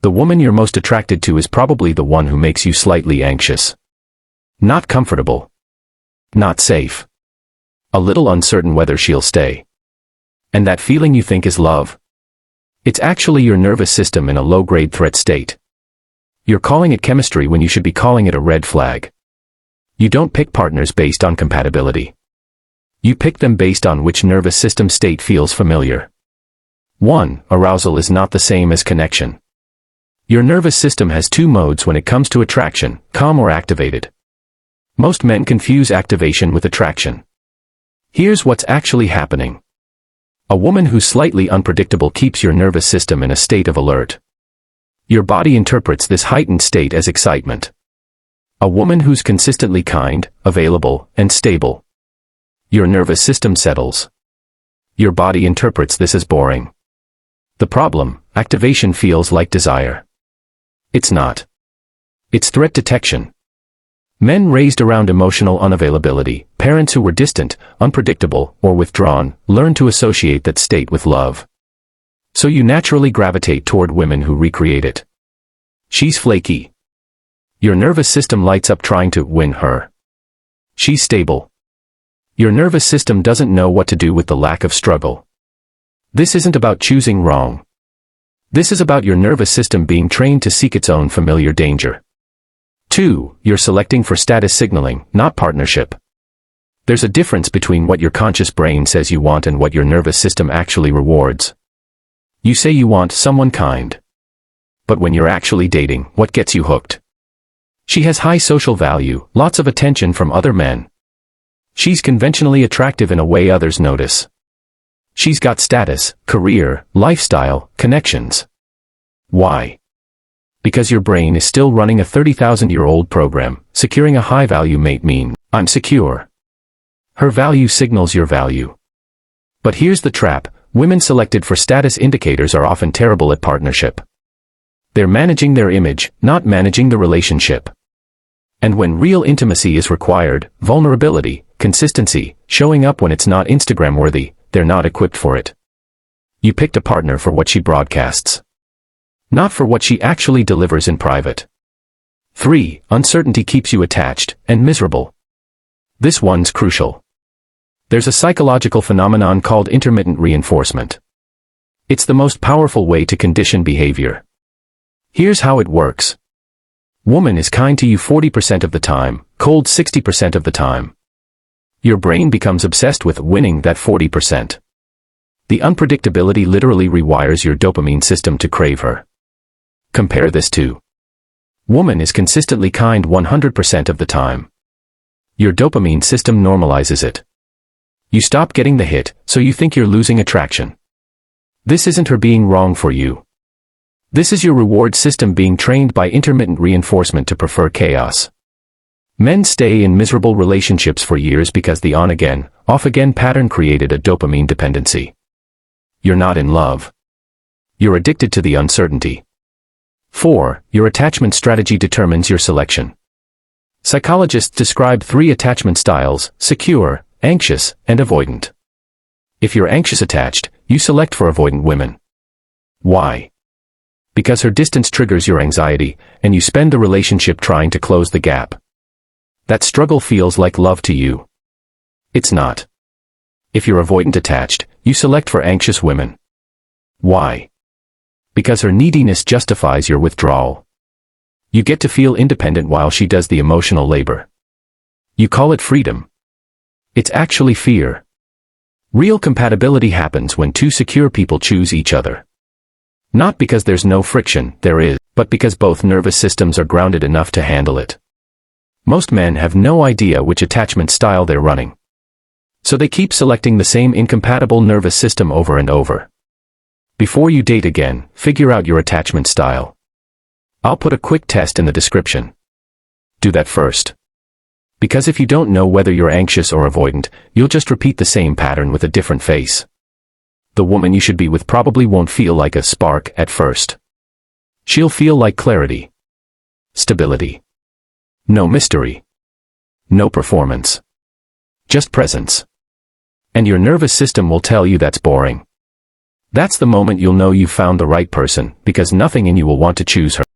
The woman you're most attracted to is probably the one who makes you slightly anxious. Not comfortable. Not safe. A little uncertain whether she'll stay. And that feeling you think is love? It's actually your nervous system in a low-grade threat state. You're calling it chemistry when you should be calling it a red flag. You don't pick partners based on compatibility. You pick them based on which nervous system state feels familiar. 1. Arousal is not the same as connection. Your nervous system has two modes when it comes to attraction, calm or activated. Most men confuse activation with attraction. Here's what's actually happening. A woman who's slightly unpredictable keeps your nervous system in a state of alert. Your body interprets this heightened state as excitement. A woman who's consistently kind, available, and stable. Your nervous system settles. Your body interprets this as boring. The problem, activation feels like desire. It's not. It's threat detection. Men raised around emotional unavailability, parents who were distant, unpredictable, or withdrawn, learn to associate that state with love. So you naturally gravitate toward women who recreate it. She's flaky. Your nervous system lights up trying to win her. She's stable. Your nervous system doesn't know what to do with the lack of struggle. This isn't about choosing wrong. This is about your nervous system being trained to seek its own familiar danger. 2. You're selecting for status signaling, not partnership. There's a difference between what your conscious brain says you want and what your nervous system actually rewards. You say you want someone kind. But when you're actually dating, what gets you hooked? She has high social value, lots of attention from other men. She's conventionally attractive in a way others notice. She's got status, career, lifestyle, connections. Why? Because your brain is still running a 30,000-year-old program. Securing a high-value mate means, I'm secure. Her value signals your value. But here's the trap, women selected for status indicators are often terrible at partnership. They're managing their image, not managing the relationship. And when real intimacy is required, vulnerability, consistency, showing up when it's not Instagram-worthy, they're not equipped for it. You picked a partner for what she broadcasts. Not for what she actually delivers in private. 3. Uncertainty keeps you attached and miserable. This one's crucial. There's a psychological phenomenon called intermittent reinforcement. It's the most powerful way to condition behavior. Here's how it works. Woman is kind to you 40% of the time, cold 60% of the time. Your brain becomes obsessed with winning that 40%. The unpredictability literally rewires your dopamine system to crave her. Compare this to. Woman is consistently kind 100% of the time. Your dopamine system normalizes it. You stop getting the hit, so you think you're losing attraction. This isn't her being wrong for you. This is your reward system being trained by intermittent reinforcement to prefer chaos. Men stay in miserable relationships for years because the on-again, off-again pattern created a dopamine dependency. You're not in love. You're addicted to the uncertainty. 4. Your attachment strategy determines your selection. Psychologists describe 3 attachment styles: secure, anxious, and avoidant. If you're anxious attached, you select for avoidant women. Why? Because her distance triggers your anxiety, and you spend the relationship trying to close the gap. That struggle feels like love to you. It's not. If you're avoidant attached, you select for anxious women. Why? Because her neediness justifies your withdrawal. You get to feel independent while she does the emotional labor. You call it freedom. It's actually fear. Real compatibility happens when two secure people choose each other. Not because there's no friction, there is, but because both nervous systems are grounded enough to handle it. Most men have no idea which attachment style they're running. So they keep selecting the same incompatible nervous system over and over. Before you date again, figure out your attachment style. I'll put a quick test in the description. Do that first. Because if you don't know whether you're anxious or avoidant, you'll just repeat the same pattern with a different face. The woman you should be with probably won't feel like a spark at first. She'll feel like clarity. Stability. No mystery. No performance. Just presence. And your nervous system will tell you that's boring. That's the moment you'll know you've found the right person, because nothing in you will want to choose her.